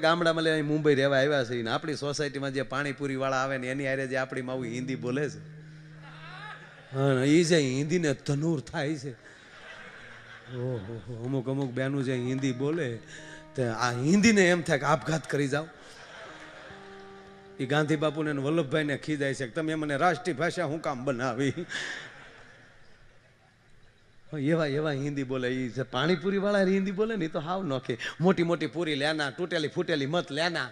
ગામડામાં લે મુંબઈ રહેવા આવ્યા છે ને આપણી સોસાયટીમાં જે પાણીપુરી વાળા આવે ને એની હારે જે આપણી માં હિન્દી બોલે છે, હા એ જે હિન્દીને તનૂર થાય છે. ઓહો, અમુક અમુક બેનું જે હિન્દી બોલે તે આ હિન્દીને એમ થાય કે આપઘાત કરી જાઓ. એ ગાંધી બાપુને વલ્લભભાઈને ખીજાય છે કે તમે મને રાષ્ટ્રીય ભાષા હું કામ બનાવી. એવા એવા હિન્દી બોલે. એ પાણીપુરી વાળા હિન્દી બોલે ને તો હાવ નોખે. મોટી મોટી પૂરી લેના, તૂટેલી ફૂટેલી મત લેના,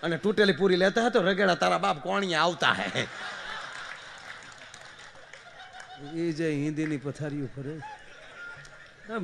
અને તૂટેલી પૂરી લેતા હતો રગેડા તારા બાપ કોણિયા આવતા હે. એ જે હિન્દીની પથારીઓ ફરે.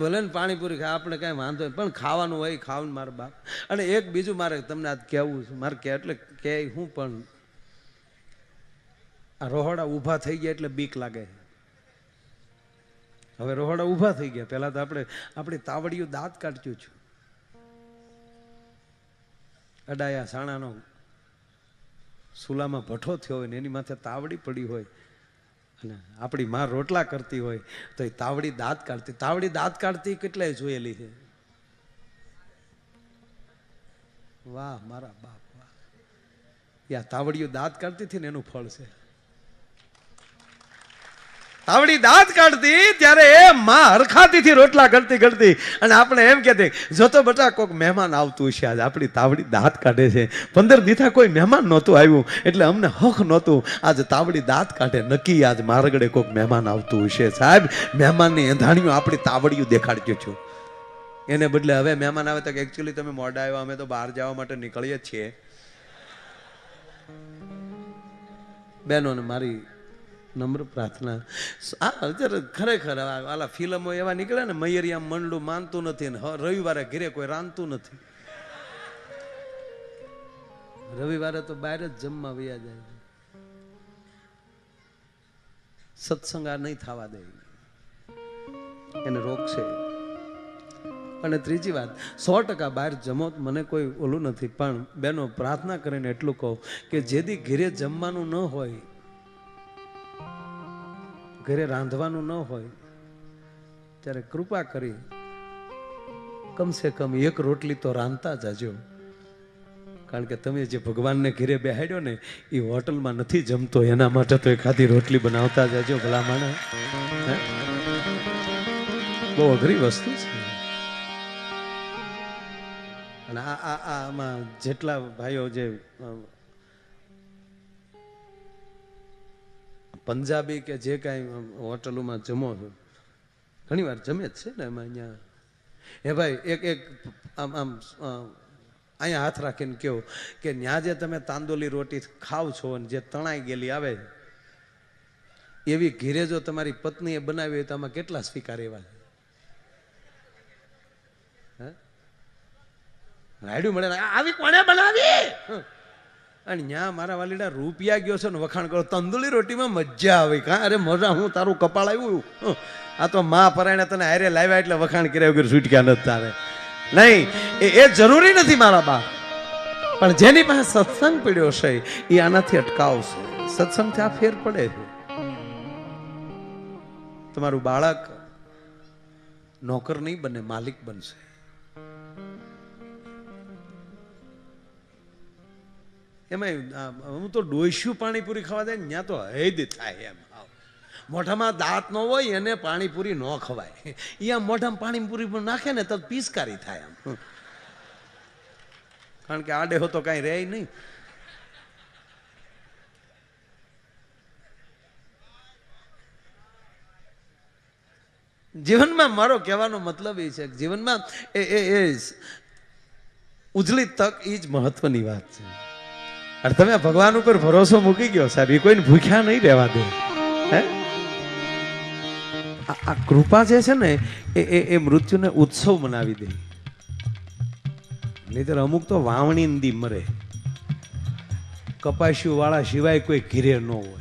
ભલે ને પાણીપુરી ખાય આપણે કાંઈ વાંધો નહીં, પણ ખાવાનું હોય ખાવાનું મારા બાપ. અને એક બીજું મારે તમને આજ કહેવું છે, મારે કે એટલે કે હું પણ આ રોહડા ઊભા થઈ ગયા એટલે બીક લાગે. હવે રોહડા ઊભા થઈ ગયા, પહેલા તો આપણી તાવડીઓ દાંત કાઢ્યું છું. અડાયા સાણાનો સુલામાં ભઠ્ઠો થયો હોય ને એની માથે તાવડી પડી હોય અને આપણી માં રોટલા કરતી હોય તો એ તાવડી દાંત કાઢતી કેટલાય જોયેલી છે. વાહ મારા બાપ વાહ. યા તાવડીઓ દાંત કાઢતી હતી ને એનું ફળ છે. તાવડી દાંત કાઢતી ત્યારે એ માં હરખાતીથી રોટલા કરતી અને આપણે એમ કહેતી જોતો બટા કોઈક મહેમાન આવતું છે, આજ આપણી તાવડી દાંત કાઢે છે. 15 દીથા કોઈ મહેમાન નહોતું આવ્યું એટલે અમને હક નહોતું. આજ તાવડી દાંત કાઢે, નક્કી આજ મારગડે કોઈક મહેમાન આવતું હશે. સાહેબ મહેમાનની એંધાણીઓ આપણી તાવડીઓ દેખાડજો છો. એને બદલે હવે મહેમાન આવે તો કે એકચ્યુઅલી તમે મોડા આવ્યા, અમે તો બહાર જવા માટે નીકળીએ જ છીએ. બહેનોને મારી નમ્ર પ્રાર્થના, ખરેખર આલા ફિલ્મો એવા નીકળે ને મયરિયા મંડળું માનતું નથી ને રવિવારે ઘરે કોઈ રાંધતું નથી. રવિવારે તો બહાર જ જમવા વયા જાય. સત્સંગ આ નહીં થવા દે, એને રોકશે. અને ત્રીજી વાત, 100% બહાર જમો મને કોઈ ઓલું નથી, પણ બેનો પ્રાર્થના કરીને એટલું કહું કે જેથી ઘરે જમવાનું ન હોય, ઘરે રાંધવાનું ન હોય ત્યારે કૃપા કરી કમસે કમ એક રોટલી તો રાંધતા જાજો. કારણ કે તમે જે ભગવાનને ઘરે બેહાડ્યો ને એ હોટલમાં નથી જમતો, એના માટે તો એકાદી રોટલી બનાવતા જાજો ભલા માણસ. બહુ અઘરી વસ્તુ છે. અને આમાં જેટલા ભાઈઓ જે પંજાબી કે જે કાંઈ હોટલોમાં જમો છો, ઘણી વાર જમે જ છે ને એમાં અહીંયા હે ભાઈ એક આમ અહીંયા હાથ રાખીને કહો કે ત્યાં જે તમે તાંદોલી રોટી ખાવ છો અને જે તણાઈ ગયેલી આવે એવી ઘીરે જો તમારી પત્નીએ બનાવી હોય તો આમાં કેટલા સ્વીકાર એવા રાયડું મળે આવી કોને બનાવી. અને ન્યા મારા વાલીડા રૂપિયા ગયો છે ને વખાણ કરો તંદુરી રોટીમાં મજા આવે. કાં અરે મજા, હું તારું કપાળ આવ્યું. આ તો માં પરાયણે તને હારે લાવ્યા એટલે વખાણ કર્યા વગર છૂટક્યા નથી તારે. નહીં, એ જરૂરી નથી મારા બાપ, પણ જેની પાસે સત્સંગ પડ્યો છે એ આનાથી અટકાવશે. સત્સંગથી આ ફેર પડે છે. તમારું બાળક નોકર નહીં બને, માલિક બનશે. એમાં હું તો ડોસ્યું પાણીપુરી ખાવા જાય ને ત્યાં તો હૈદ થાય એમ. મોઢામાં દાંત ન હોય એને પાણીપુરી ન ખવાય. અહીંયા મોઢામાં પાણીપુરી પણ નાખે ને તો પિસ્કારી થાય એમ. કારણ કે આડે હો તો કાંઈ રહે નહીં. જીવનમાં મારો કહેવાનો મતલબ એ છે કે જીવનમાં એ ઉજળી તક એ જ મહત્વની વાત છે. અને તમે ભગવાન ઉપર ભરોસો મૂકી ગયો સાહેબ, એ કોઈને ભૂખ્યા નહીં રહેવા દે. હે આ કૃપા જે છે ને એ મૃત્યુને ઉત્સવ મનાવી દે. નહીતર અમુક તો વાવણી દી મરે, કપાસિયું વાળા સિવાય કોઈ ઘીરે ન હોય.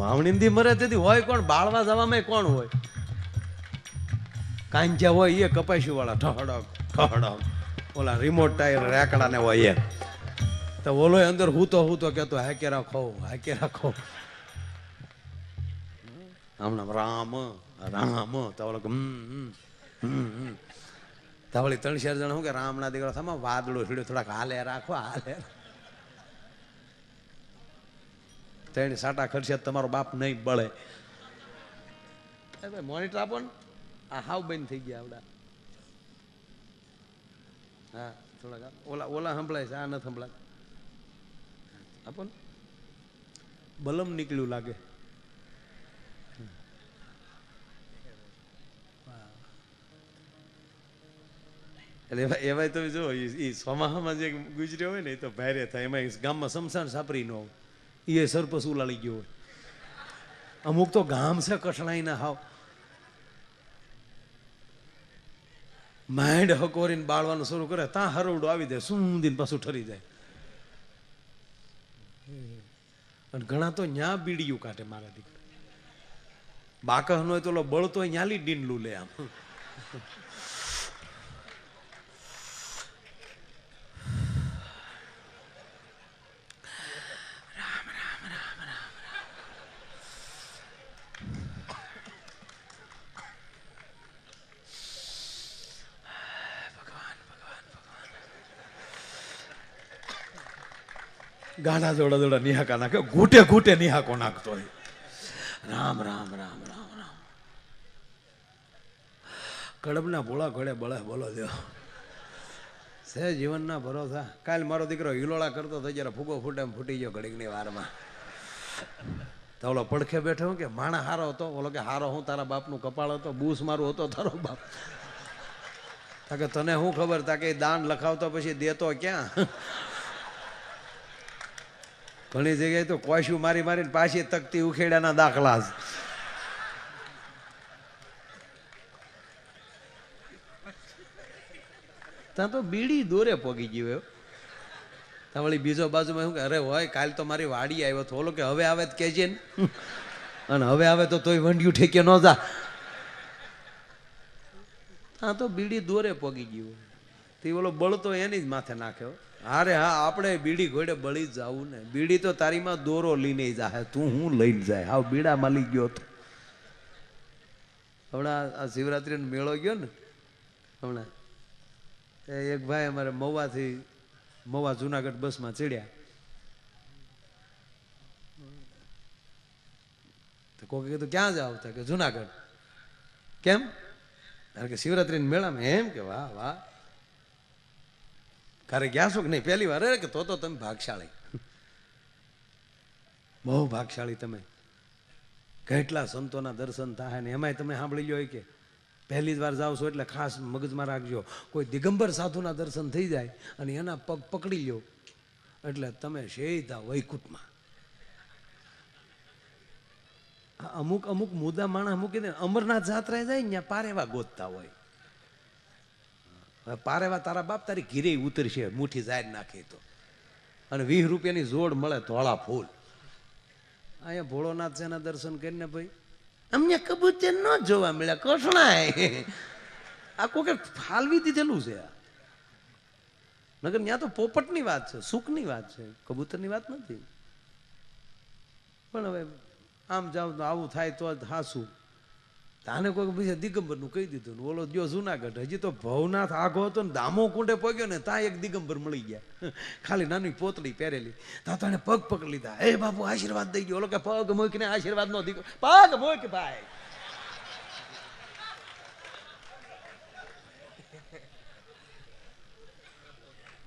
વાવણી દી મરે તેથી હોય કોણ? બાળવા જવામાં કોણ હોય? કાંજ્યા હોય એ કપાસિયું વાળા ઠહડક ઠહડક, ઓલા રિમોટ ટાયર રેકડા ને હોય એ તો ઓલો અંદર હું તો કેતો હાકે રાખો હાકે રાખો. હમણાં રામ રામ તો ઓલો ધવળી 3-4 જણા શું કે રામના દીકરા થામાં વાદળો છેડ્યો, થોડાક હાલે રાખો હાલે. 3 સાટા ખર્ચે તમારો બાપ નહીં બળે. મોનિટર આપો ને, આ હાવ બંધ થઈ ગયા આવડા. હા થોડાક ઓલા સંભળાય છે, આ નથી સંભળાય. આપો ને, બલમ નીકળ્યું લાગે. એટલે એવાય તમે જો એ સોમાહામાં જે ગુજર્યો હોય ને એ તો ભારે થાય. એમાં ગામમાં સમસાન સાપરી ન હોય, એ સરપસ ઉલાળી ગયો હોય. અમુક તો ગામ છે કઠણાઈ ના હાવ માંડ હકોરીને બાળવાનું શરૂ કરે, ત્યાં હરવડું આવી જાય, સુંદીને પાછું ઠરી જાય. અને ઘણા તો ન્યા બીડીયું કાઢે. મારા દીકરા બાકહ નો હોય તો બળતો ન્યાલી ડીંડલું લે આમ. ગાના જોડા જોડા નિહાકા નાખે, ઘૂંટે ઘૂંટે નિહાકો નાખતો હોય. રામ રામ રામ રામ રામ. કડબના ભોળા ઘોડે બળે બોલો દો છે જીવનના ભરોસા. કાલ મારો દીકરો હિલોળા કરતો હતો, જયારે ફૂગો ફૂટે એમ ફૂટી ગયો ઘડીકની વારમાં. તો ઓલો પડખે બેઠો કે માણા હારો હતો. ઓલો કે હારો હું તારા બાપનું કપાળ હતો, બૂસ મારું હતો તારો બાપ. તાકે તને શું ખબર, તાકે દાન લખાવતો પછી દેતો ક્યાં. ઘણી જગ્યાએ તો કોશ્યું મારી મારીને પાછી તકતી ઉખેડાના દાખલા. ત્યાં તો બીડી દોરે પોગી ગયો. ત્યાં વળી બીજો બાજુમાં શું કે અરે હોય કાલ તો મારી વાડી આવ્યો હતો. ઓલો કે હવે આવે તો કહેજે ને, અને હવે આવે તો તોય વંડિયું ઠેકે ન જા. ત્યાં તો બીડી દોરે પોગી ગયું. તે ઓલો બળતો એની જ માથે નાખ્યો. અરે હા, આપણે બીડી ઘોડે બળી જ જવું ને. બીડી તો તારીમાં દોરો લઈને જાય, તું હું લઈને જાય. હાવ બીડામાં લઈ ગયો હતો. હમણાં આ શિવરાત્રીનો મેળો ગયો ને, હમણાં એક ભાઈ અમારે મવા જુનાગઢ બસમાં ચડ્યા. તો કોઈ કીધું ક્યાં જાવ? કે જુનાગઢ. કેમ? કારણ કે શિવરાત્રીના મેળામાં. એમ કે વાહ વાહ, ક્યારે ગયા છો કે નહીં? પહેલી વાર. કે તો તમે ભાગશાળી, બહુ ભાગશાળી તમે. કેટલા સંતોના દર્શન થાય ને એમાંય તમે સાંભળી લો કે પહેલી જ વાર જાઓ છો એટલે ખાસ મગજમાં રાખજો, કોઈ દિગંબર સાધુના દર્શન થઈ જાય અને એના પગ પકડી લ્યો એટલે તમે સીધા વૈકુંઠમાં. અમુક અમુક મુદ્દા માણસ મૂકી દે. અમરનાથ જાત્રા જાય ને ત્યાં પારેવા ગોતતા હોય. પારેવા તારા બાપ તારી ઘીરે ઉતરશે, મુઠ્ઠી જાહેર નાખી તો. અને 20 રૂપિયાની જોડ મળે ધોળા ફૂલ. અહીંયા ભોળોનાથ છે એના દર્શન કરીને ભાઈ અમને કબૂતર ન જોવા મળ્યા, કૃષ્ણાય આ કોઈ ફાલવી દીધેલું છે. નગર ત્યાં તો પોપટની વાત છે, સુખની વાત છે, કબૂતરની વાત નથી. પણ હવે આમ જાવ તો આવું થાય તો હાસું. તાને કોઈ બીજા દિગંબરનું કહી દીધું ને ઓલો ગયો જુનાગઢ. હજી તો ભવનાથ આઘો હતો ને દામો કુંડે પગ્યો ને ત્યાં એક દિગંબર મળી ગયા, ખાલી નાની પોતળી પહેરેલી. ત્યાં તને પગ પકડી લીધા. એ બાપુ આશીર્વાદ દઈ ગયો. ઓલો કે પગ મૂકીને આશીર્વાદ નો દીકરો. પગ મૂક ભાઈ,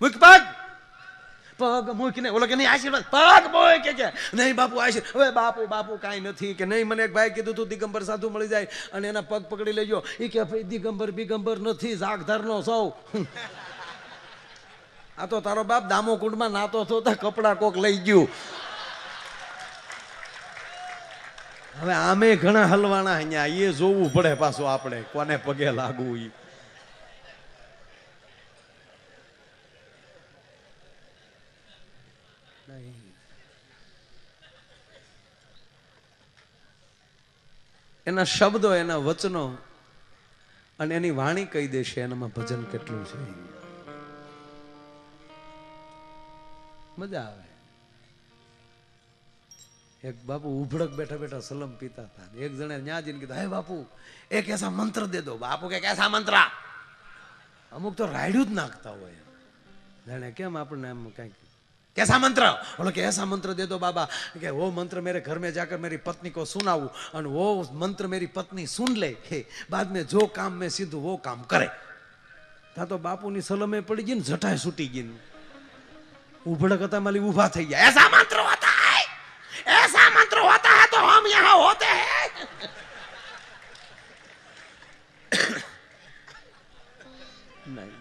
મૂક પગ. પગ મૂકીને ઓલો કે નહીં આશીર્વાદ, પગ મૂક કે નહીં બાપુ આશીર્વાદ. હવે બાપુ બાપુ કાંઈ નથી કે નહીં. મને એક ભાઈ કીધું તું દિગંબર સાધુ મળી જાય અને એના પગ પકડી લેજો. એ કે ભાઈ દિગંબર બિગંબર નથી, જાગધરનો સૌ. આ તો તારો બાપ દામો કુંડમાં નાતો હતો, કપડા કોક લઈ ગયું. હવે આમે ઘણા હલવાના અહીંયા, એ જોવું પડે પાછું આપણે કોને પગે લાગવું. એ એના શબ્દો, એના વચનો અને એની વાણી કહી દેશે એનામાં ભજન કેટલું છે. મજા આવે. એક બાપુ ઉભડક બેઠા બેઠા સલમ પીતા હતા. એક જણે ન્યા જઈને કીધું, હે બાપુ એક એસા મંત્ર દે દો. બાપુ કે कैसा मंत्र? અમુક તો રાયડું જ નાખતા હોય, જાણે કેમ આપણને એમ કંઈક कैसा मंत्र, बोलो कैसा मंत्र दे दो बाबा, कि वो मंत्र मेरे घर में जाकर मेरी पत्नी को सुनाऊं और वो मंत्र मेरी पत्नी सुन ले, बाद में जो काम मैं सीधू वो काम करे. ता तो बापू ની સલમે પડી ગઈ ને જટાય છૂટી ગઈ, ઉભડક હતા માલી ઊભા થઈ ગયા. ऐसा मंत्र होता है, ऐसा मंत्र होता है तो हम यहाँ होते हैं. नहीं,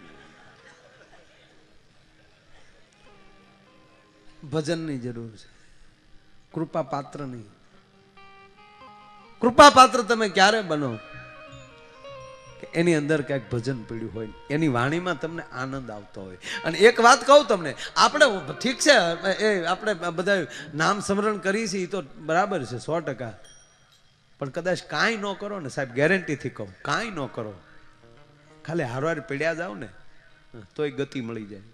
ભજનની જરૂર છે, કૃપા પાત્ર નહીં. કૃપા પાત્ર તમે ક્યારે બનો કે એની અંદર ક્યાંક ભજન પડ્યું હોય, એની વાણીમાં તમને આનંદ આવતો હોય. અને એક વાત કહું તમને, આપણે ઠીક છે એ આપણે બધા નામ સ્મરણ કરી છે એ તો બરાબર છે 100%, પણ કદાચ કાંઈ ન કરો ને સાહેબ, ગેરંટીથી કહું, કાંઈ ન કરો, ખાલી હારવાર પડ્યા જાવ ને તોય ગતિ મળી જાય.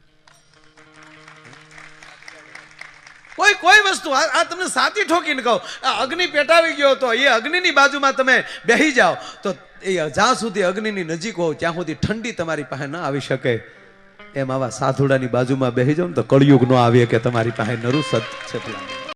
કોઈ વસ્તુ આ તમને સાચી ઠોકીને કહો, અગ્નિ પેટાવી ગયો તો એ અગ્નિની બાજુમાં તમે બેસી જાઓ તો એ જ્યાં સુધી અગ્નિની નજીક હોવ ત્યાં સુધી ઠંડી તમારી પાસે ન આવી શકે. એમ આવા સાધુડાની બાજુમાં બેસી જાવ ને તો કળિયુગ ન આવે કે તમારી પાસે નરું સત છે.